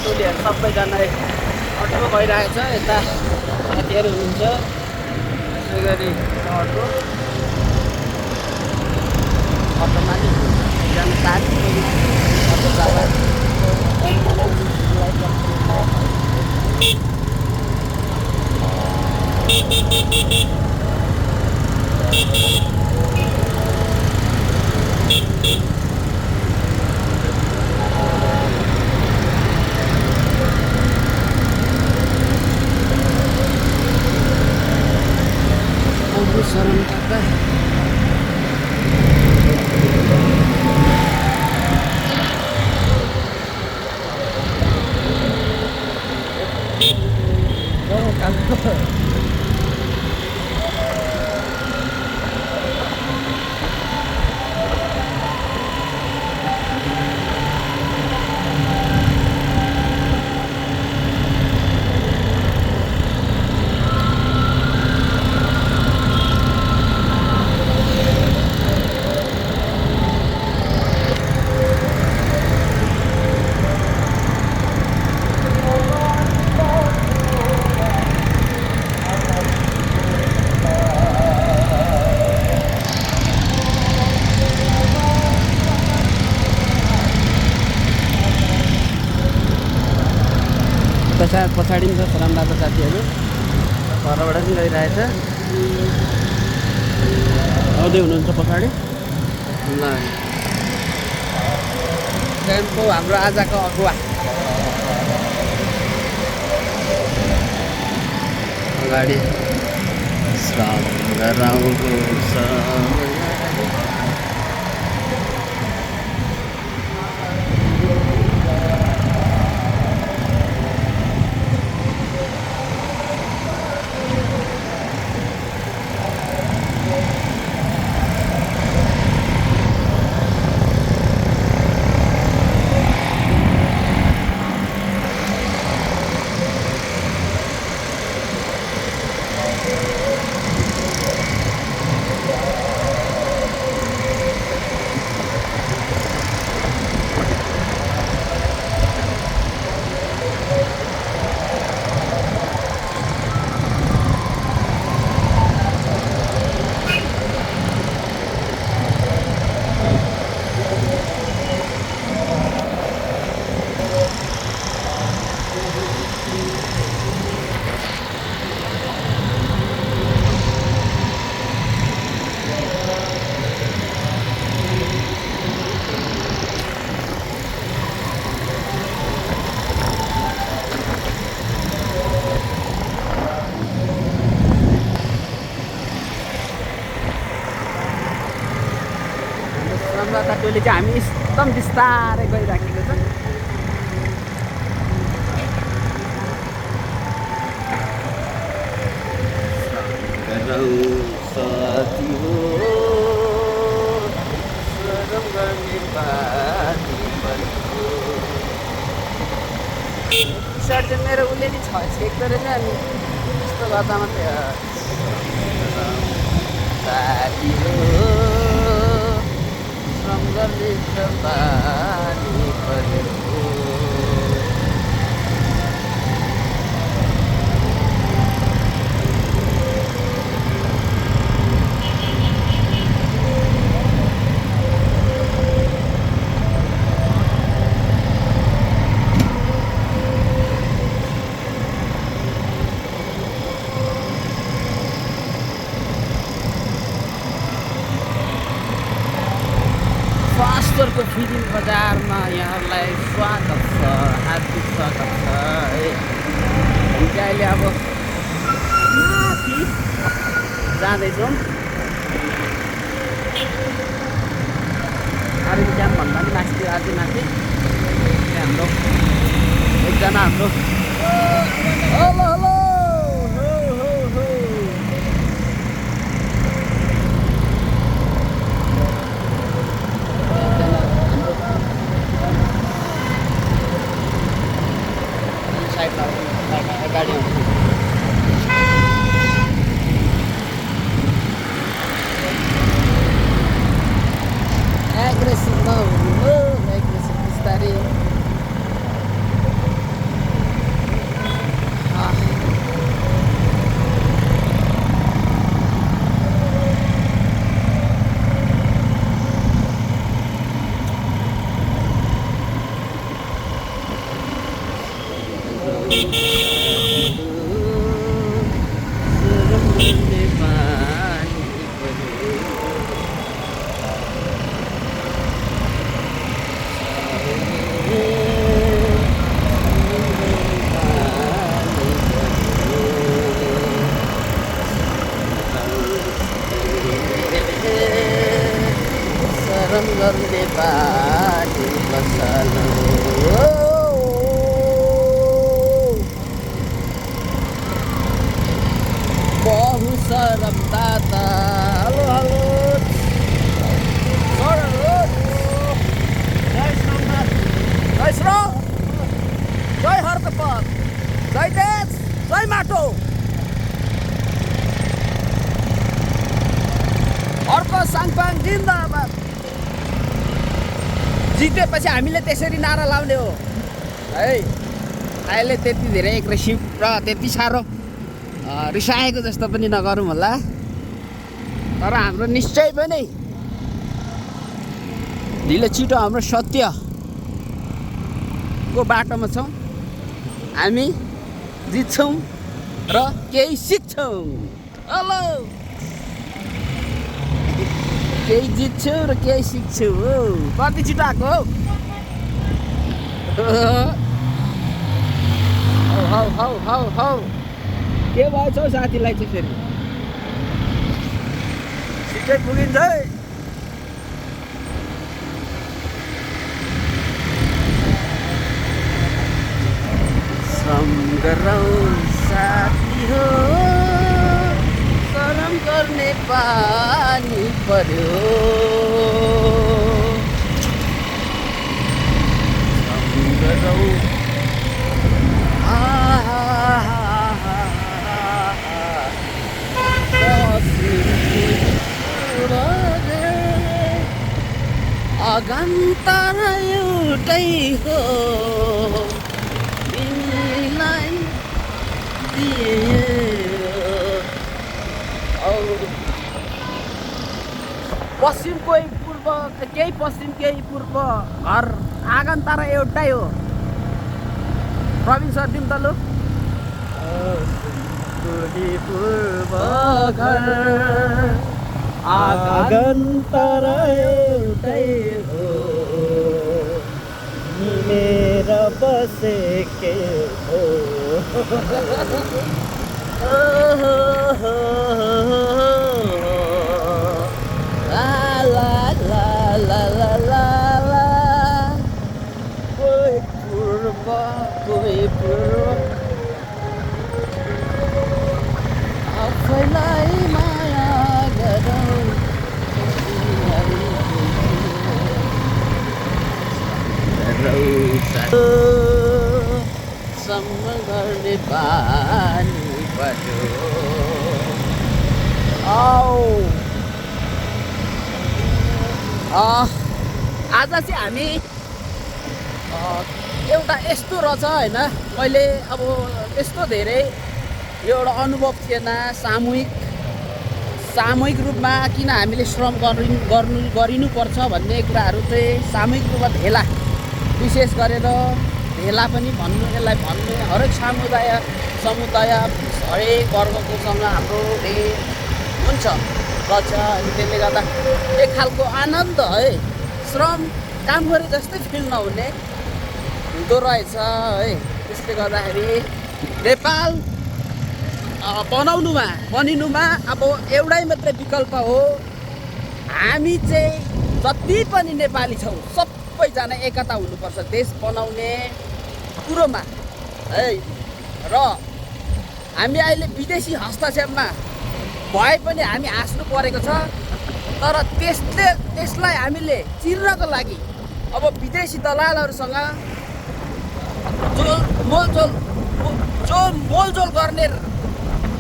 टोलीहरू सबैजना अटोमा गइरहेको छ। यता साथीहरू हुनुहुन्छ, त्यसै गरी अटो अटोमा नि एकजना साथी अटो जाँदा शरण काका पछाडि पनि छ शरणदाको साथीहरू परबाट पनि गइरहेछ। आउँदै हुनुहुन्छ पछाडि। ल टेम्पो हाम्रो आजको अगुवा अगाडि टोली चाहिँ हामी एकदम बिस्तारै गइराखेको छ। टिसर्ट चाहिँ मेरो उसले नि छेक्दो रहेछ अनि यस्तो गर्दा मात्रै साथी हो पानी परेको को फिलिङ बजारमा यहाँहरूलाई स्वागत छ, हार्दिक स्वागत छ है। हामी चाहिँ अहिले अब माथि जाँदैछौँ। आर्मी क्याम्पभन्दा पनि माथि अझै माथि हाम्रो एकजना हाम्रो हेलो हेलो गाडी एग्रेसिभ नहुनु, एग्रेसिभ बिस्तारै गर्ने बानी पसल बहु शरम दाता हेलो हेलो जय सोमनाथ जय श्रोम जय हर्कपत जय देश जय माटो अर्को साङपाङ जिन्दाबाद जितेपछि हामीले त्यसरी नारा लाउने हो है अहिले त्यति धेरै एग्रेसिभ र त्यति साह्रो रिसाएको जस्तो पनि नगरौँ होला तर हाम्रो निश्चय पनि ढिलो छिटो हाम्रो सत्यको बाटोमा छौँ हामी जित्छौँ र केही सिक्छौँ हेलो केही जित्छु र केही सिक्छु हो कति छिटो आएको हौ हौ हौ हौ के भएछ हौ साथीलाई चाहिँ फेरि छिटै पुगिन्छ है सम्गरौँ साथी हो शरम गर्ने पानी पर्यो सम्गरौँ अगन्तर एउटै हो तिमीलाई पश्चिम कोही पूर्व केही पश्चिम केही पूर्व घर आँगन तर एउटै हो प्रवीण सर दिउँ त लु पूर्व घर आँगन तर एउटै हो मिलेर बसेकै हो आफैलाई माया गरौँ सम्म गर्ने बानी पर्यो आज चाहिँ हामी एउटा यस्तो रहेछ होइन मैले अब यस्तो धेरै यो एउटा अनुभव थिएन सामूहिक रूपमा किन हामीले श्रम गरिनुपर्छ भन्ने कुराहरू चाहिँ सामूहिक रूपमा भेला विशेष गरेर भेला पनि भन्नु यसलाई भन्ने हरेक समुदाय हरेक वर्गकोसँग हाम्रो हुन्छ गर्छ अनि त्यसले गर्दा एक खालको आनन्द है श्रम काम गरे जस्तै फिल नहुने हुँदो रहेछ है त्यसले गर्दाखेरि नेपाल बनिनुमा अब एउटै मात्रै विकल्प हो हामी चाहिँ जति पनि नेपाली छौँ सबैजना एकता हुनुपर्छ देश बनाउने कुरोमा है र हामी अहिले विदेशी हस्तक्षेपमा भए पनि हामी हाँस्नु परेको छ तर त्यसलाई हामीले चिर्नको लागि अब विदेशी दलालहरूसँग जो मोलजोल गर्ने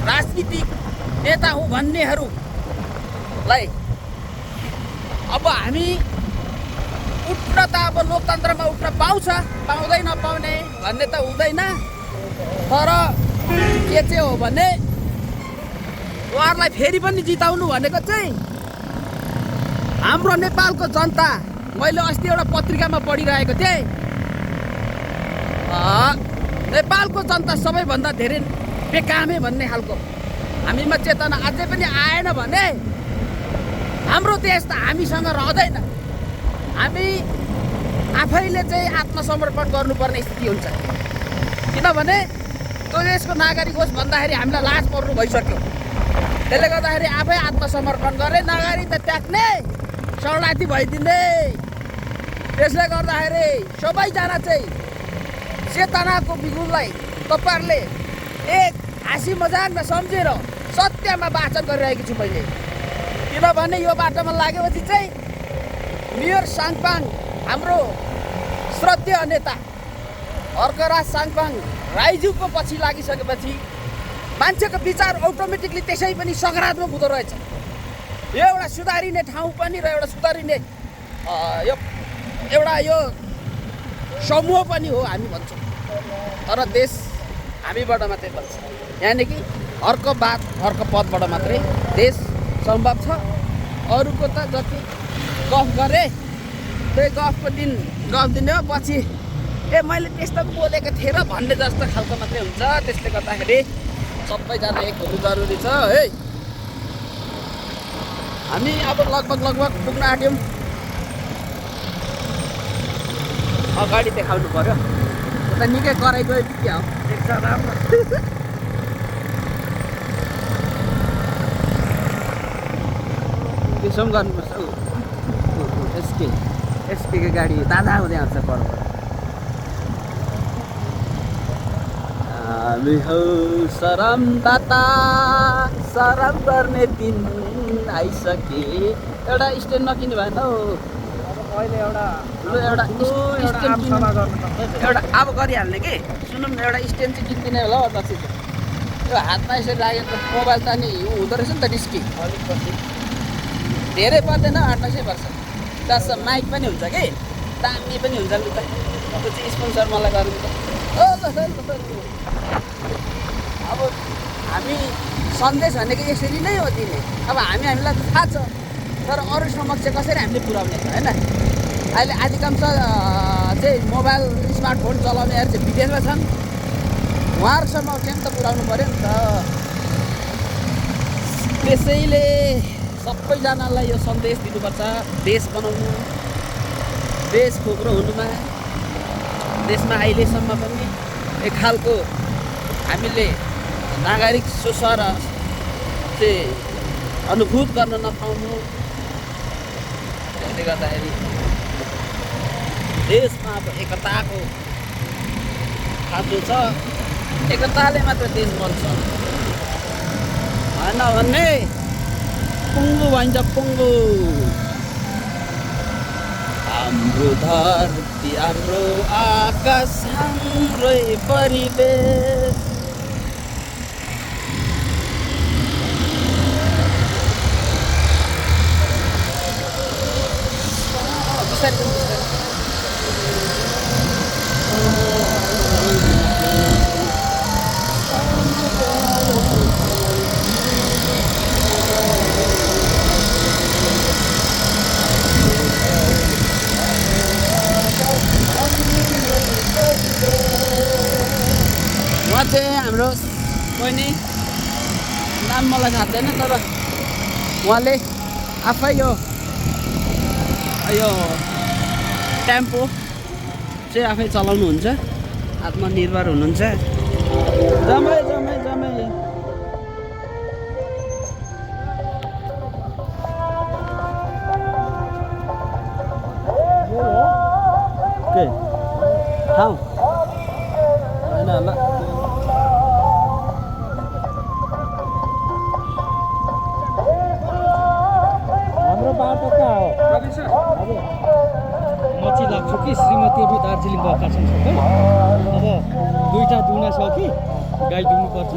राजनीतिक नेता हुँ भन्नेहरूलाई अब हामी उठ्न त अब लोकतन्त्रमा उठ्न पाउँदै नपाउने भन्ने त हुँदैन तर के चाहिँ हो भने उहाँहरूलाई फेरि पनि जिताउनु भनेको चाहिँ हाम्रो नेपालको जनता मैले अस्ति एउटा पत्रिकामा पढिरहेको थिएँ नेपालको जनता सबैभन्दा धेरै बेकामे भन्ने खालको हामीमा चेतना अझै पनि आएन भने हाम्रो देश त हामीसँग रहँदैन हामी आफैले चाहिँ आत्मसमर्पण गर्नुपर्ने स्थिति हुन्छ किनभने त्यो देशको नागरिक होस् भन्दाखेरि हामीलाई लाज पर्नु भइसक्यो त्यसले गर्दाखेरि आफै आत्मसमर्पण गरे नागरिकता त्याग्ने शरणार्थी भइदिने। त्यसले गर्दाखेरि सबैजना चाहिँ चेतनाको बिगुललाई तपाईँहरूले एक हाँसी मजाक नसम्झेर सत्यमा वाचन गरिरहेको छु मैले। किनभने यो बाटोमा लागेपछि चाहिँ मेयर साङपाङ हाम्रो श्रद्धेय नेता हर्कराज साङपाङ राईज्यूको पछि लागिसकेपछि मान्छेको विचार अटोमेटिकली त्यसै पनि सकारात्मक हुँदो रहेछ। यो एउटा सुधारिने ठाउँ पनि र एउटा सुधारिने एउटा यो समूह पनि हो हामी भन्छौँ। तर देश हामीबाट मात्रै बन्छ, यानि कि अर्को बात अर्को पदबाट मात्रै देश सम्भव छ। अरूको त जति गफ गरे त्यही गफको दिन गफ दिने हो, पछि मैले त्यस्तो बोलेको थिएँ र भन्ने जस्तो खालको मात्रै हुन्छ। त्यसले गर्दाखेरि सबैजना एक हुनु जरुरी छ है। हामी अब लगभग पुग्न आँट्यौँ। अगाडि देखाउनु पर्यो, त निकै कराइ गयो कि क्या हो, देख्छ राम्रो। त्यसो पनि गर्नुपर्छ हौ। एसकेको गाडी ताजा हुँदै आउँछ पर। हामी हौ शरमदाता, शरम गर्ने दिन आइसके। एउटा स्ट्यान्ड नकिन्नु भएन हौ। अहिले एउटा अब गरिहाल्ने कि। सुनौँ न, एउटा स्ट्यान्ड चाहिँ किन्दिने होला हौ दक्षिण। त्यो हातमा यसरी लागेको मोबाइल त नि हुँदो रहेछ नि त डिस्की। धेरै पर्दैन, 800 पर्छ। त्यसमा माइक पनि हुन्छ कि, दामी पनि हुन्छ नि त। त्यो चाहिँ स्पोन्सर मलाई गर्नु त। अब हामी सन्देश भनेको यसरी नै हो दिने। अब हामीलाई त थाहा छ, तर अरू समक्ष कसरी हामीले पुर्याउने छ होइन। अहिले अधिकांश चाहिँ मोबाइल स्मार्टफोन चलाउनेहरू चाहिँ विदेशमा छन्। उहाँहरूसम्म केही त पुर्याउनु पऱ्यो नि त। त्यसैले सबैजनालाई यो सन्देश दिनुपर्छ। देश बनाउनु, देश खोक्रो हुनुमा देशमा अहिलेसम्म पनि एक खालको हामीले नागरिक सुस्वार चाहिँ अनुभूत गर्न नपाउनु। त्यसले गर्दाखेरि देशमा अब एकताको खाँचो छ। एकताले मात्र देश बन्छ, होइन भन्ने पुङ्गु भन्छ पुङ्गु। हाम्रो धरती, हाम्रो आकाश, हाम्रै परिवेश। उहाँ चाहिँ हाम्रो बहिनी, नाम मलाई थाहा छैन, तर उहाँले आफै यो टेम्पो चाहिँ आफै चलाउनुहुन्छ, आत्मनिर्भर हुनुहुन्छ। जमै के ठाउँ होइन होला। हाम्रो बाटो कहाँ हो? म चाहिँ लाग्छु कि श्रीमतीहरू दार्जिलिङ गएका छन् सबै। अब 2टा दुहुना छ कि गाई दुहुनुपर्छ।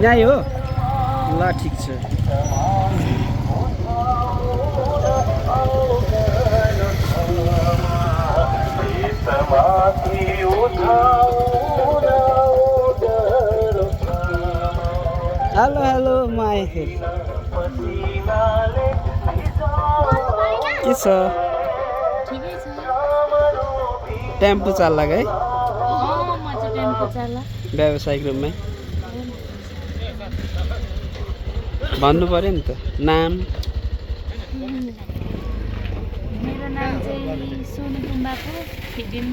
यहीँ हो ल ठिक छ हेलो हेलो म आएँ फेरि के छ ठिकै छ टेम्पो चालक है म चाहिँ टेम्पो चालक व्यावसायिक रूपमै भन्नु पर्यो नि त नाम मेरो नाम चाहिँ सोनु बुम्बाको फिदिन